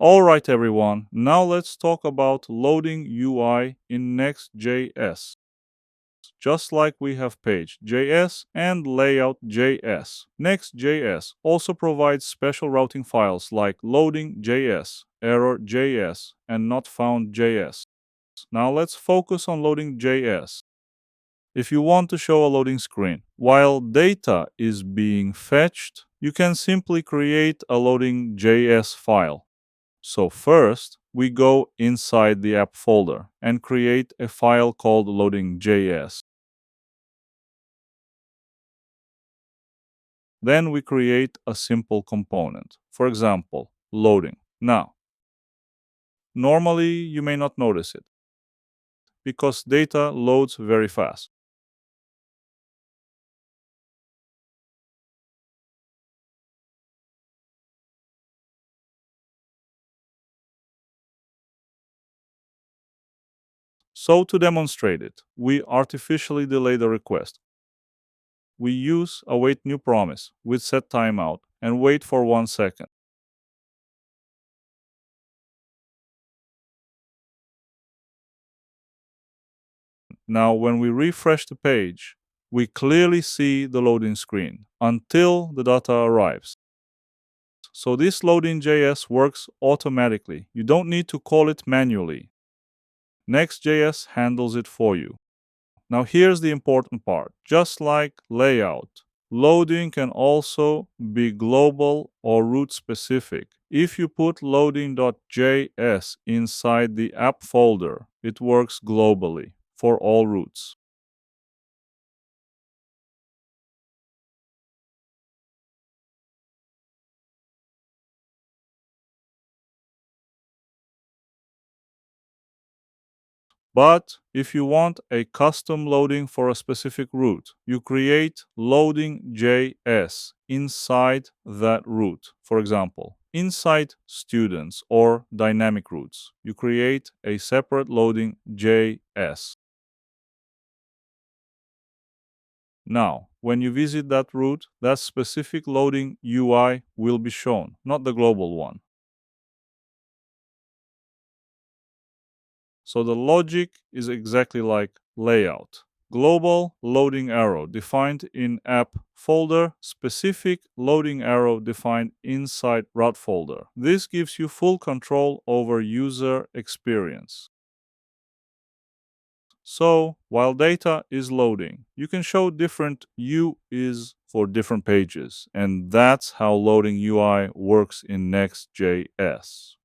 Alright everyone, now let's talk about loading UI in Next.js. Just like we have Page.js and Layout.js, Next.js also provides special routing files like loading.tsx, error.js, and notfound.js. Now let's focus on loading.js. If you want to show a loading screen while data is being fetched, you can simply create a loading.js file. So first, we go inside the app folder and create a file called loading.js. Then we create a simple component, for example, loading. Now, normally you may not notice it because data loads very fast. So to demonstrate it, we artificially delay the request. We use await new promise with set timeout and wait for 1 second. Now, when we refresh the page, we clearly see the loading screen until the data arrives. So this loading.js works automatically. You don't need to call it manually. Next.js handles it for you. Now here's the important part. Just like layout, loading can also be global or root specific. If you put loading.js inside the app folder, it works globally for all routes. But if you want a custom loading for a specific route, you create loading.js inside that route. For example, inside students or dynamic routes, you create a separate loading.js. Now, when you visit that route, that specific loading UI will be shown, not the global one. So the logic is exactly like layout. Global loading arrow defined in app folder, specific loading arrow defined inside route folder. This gives you full control over user experience. So while data is loading, you can show different UIs for different pages. And that's how loading UI works in Next.js.